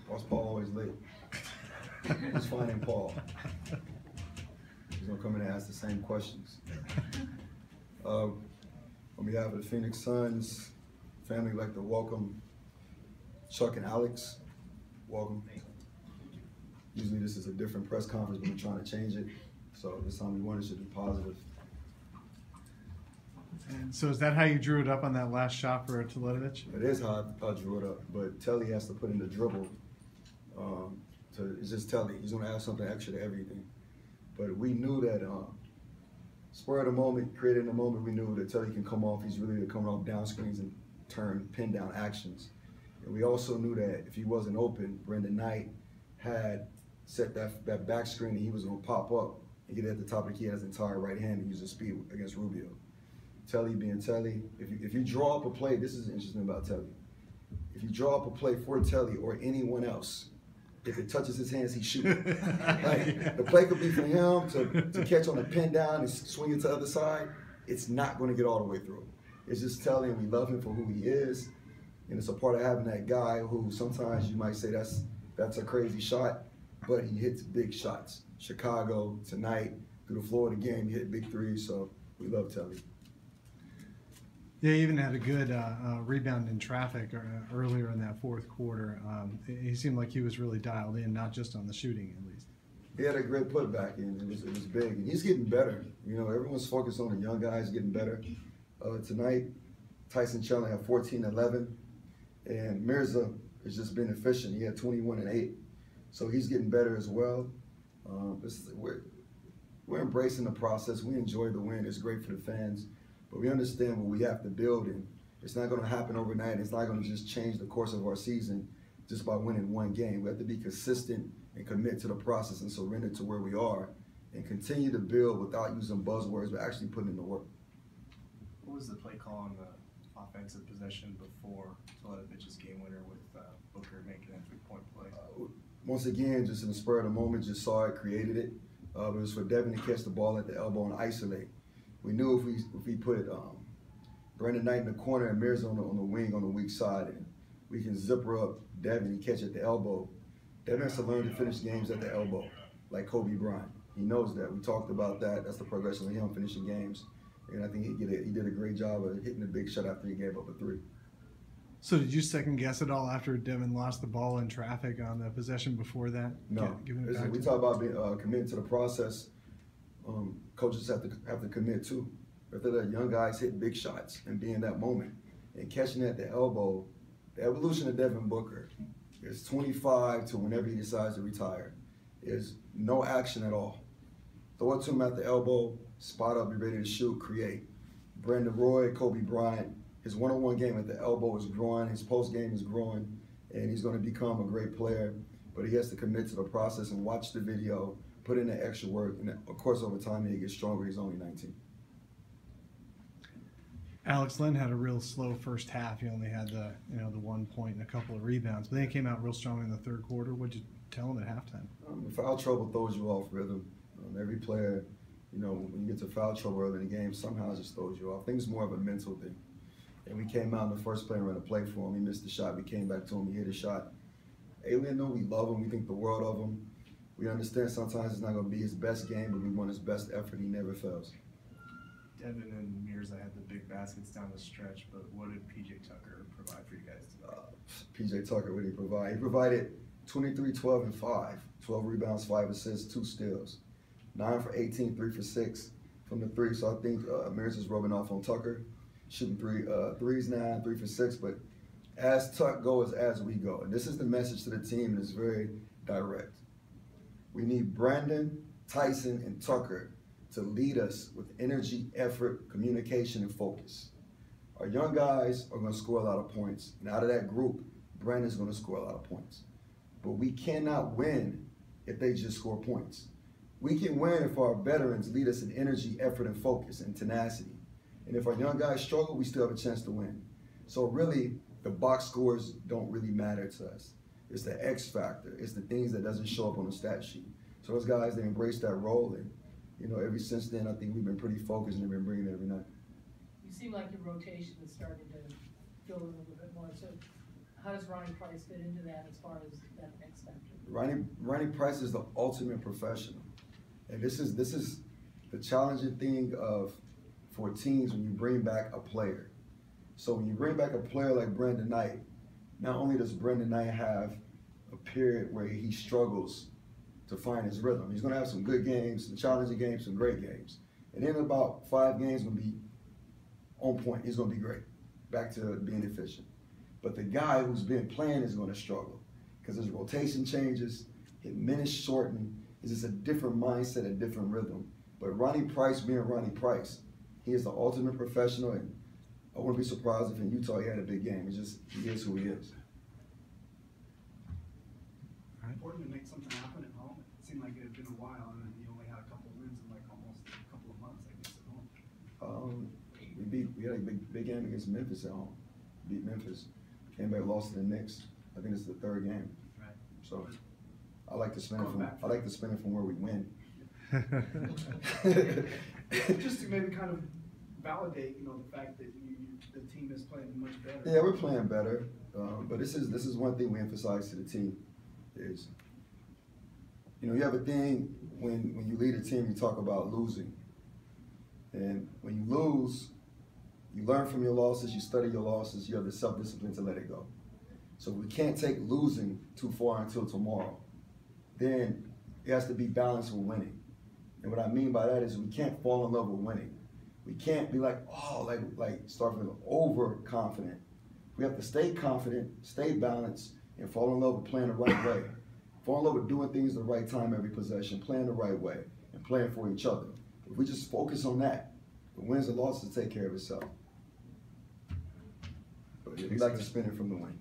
Why's Paul always late? Who's finding Paul? He's gonna come in and ask the same questions. On behalf of the Phoenix Suns family, I'd like to welcome Chuck and Alex. Welcome. Usually this is a different press conference, but we're trying to change it. So this time we wanted it to be positive. And so is that how you drew it up on that last shot for Teletovic? It is how I drew it up, but Telly has to put in the dribble. It's just Telly. He's going to add something extra to everything. But we knew that spur of the moment, creating the moment, we knew that Telly can come off. He's really coming off down screens and pin down actions. And we also knew that if he wasn't open, Brendan Knight had set that back screen and he was going to pop up and get at the top of the key at his entire right hand and use his speed against Rubio. Telly being Telly, if you draw up a play, this is interesting about Telly. If you draw up a play for Telly or anyone else, if it touches his hands, he shoots. Like, the play could be for him to catch on a pin down and swing it to the other side. It's not going to get all the way through. It's just Telly, and we love him for who he is. And it's a part of having that guy who sometimes you might say that's a crazy shot, but he hits big shots. Chicago, tonight, through the Florida game, he hit big threes, so we love Telly. Yeah, he even had a good rebound in traffic earlier in that fourth quarter. He seemed like he was really dialed in, not just on the shooting, at least. He had a great putback in. It was big. And he's getting better. You know, everyone's focused on the young guys getting better. Tonight, Tyson Chandler had 14-11, and Mirza has just been efficient. He had 21-8. So he's getting better as well. We're embracing the process. We enjoy the win. It's great for the fans. But we understand what we have to build, and it's not going to happen overnight. It's not going to just change the course of our season just by winning one game. We have to be consistent and commit to the process and surrender to where we are and continue to build without using buzzwords, but actually putting in the work. What was the play call on the offensive possession before Teletovic's game winner with Booker making that three-point play? Once again, just in the spur of the moment, just saw it, created it. It was for Devin to catch the ball at the elbow and isolate. We knew if we put Brendan Knight in the corner and Mirza on the wing on the weak side, and we can zipper up Devin and catch at the elbow. Devin has to learn to finish games at the elbow, like Kobe Bryant. He knows that. We talked about that. That's the progression of him finishing games. And I think he did a great job of hitting the big shot after he gave up a three. So did you second guess it all after Devin lost the ball in traffic on the possession before that? No. We talk about being committed to the process. Coaches have to commit too. If they're young guys hit big shots and be in that moment and catching at the elbow, the evolution of Devin Booker is 25 to whenever he decides to retire. Is no action at all. Throw it to him at the elbow, spot up, be ready to shoot, create. Brandon Roy, Kobe Bryant, his one-on-one game at the elbow is growing, his post game is growing, and he's going to become a great player. But he has to commit to the process and watch the video, put in the extra work, and of course over time he gets stronger. He's only 19. Alex Len had a real slow first half. He only had the 1 point and a couple of rebounds, but then he came out real strong in the third quarter. What'd you tell him at halftime? Foul trouble throws you off rhythm. Every player, when you get to foul trouble early in the game, somehow it just throws you off. I think it's more of a mental thing. And we came out in the first play and ran a play for him. He missed the shot. We came back to him. He hit a shot. Alien, though, we love him. We think the world of him. We understand sometimes it's not going to be his best game, but we want his best effort. He never fails. Devin and Mirza had the big baskets down the stretch, but what did P.J. Tucker provide for you guys today? P.J. Tucker, what did he provide? He provided 23, 12, and 5. 12 rebounds, 5 assists, 2 steals. 9 for 18, 3 for 6 from the three. So I think Mirza's rubbing off on Tucker. Shooting threes now, 3 for 6. But as Tuck goes, as we go. And this is the message to the team, and it's very direct. We need Brandon, Tyson, and Tucker to lead us with energy, effort, communication, and focus. Our young guys are going to score a lot of points. And out of that group, Brandon's going to score a lot of points. But we cannot win if they just score points. We can win if our veterans lead us in energy, effort, and focus, and tenacity. And if our young guys struggle, we still have a chance to win. So really, the box scores don't really matter to us. It's the X factor. It's the things that doesn't show up on the stat sheet. So those guys, they embrace that role. And, ever since then, I think we've been pretty focused and they've been bringing it every night. You seem like your rotation is starting to feel a little bit more. So how does Ronnie Price fit into that as far as that X factor? Ronnie Price is the ultimate professional, and this is the challenging thing for teams when you bring back a player. So when you bring back a player like Brandon Knight, not only does Brandon Knight have a period where he struggles to find his rhythm, he's going to have some good games, some challenging games, some great games, and then about 5 games going to be on point. He's going to be great, back to being efficient. But the guy who's been playing is going to struggle because his rotation changes, his minutes shorten. It's just a different mindset, a different rhythm. But Ronnie Price being Ronnie Price, he is the ultimate professional, and I wouldn't be surprised if in Utah he had a big game. It's just, he is who he is. Important to make something happen at home. It seemed like it had been a while, and then you only had a couple of wins in like almost a couple of months, I guess, at home. We had a big game against Memphis at home. Beat Memphis. Came back, lost to the Knicks. I think it's the 3rd game. Right. So I like to spin it from where we win. Just to maybe kind of validate, the fact that the team is playing much better. Yeah, we're playing better, but this is one thing we emphasize to the team is, you have a thing when you lead a team, you talk about losing, and when you lose, you learn from your losses, you study your losses, you have the self-discipline to let it go. So we can't take losing too far until tomorrow. Then it has to be balanced with winning. And what I mean by that is we can't fall in love with winning. We can't be like start feeling overconfident. We have to stay confident, stay balanced, and fall in love with playing the right way. Fall in love with doing things the right time every possession, playing the right way, and playing for each other. If we just focus on that, the wins and losses take care of itself. But we like to spin it from the win.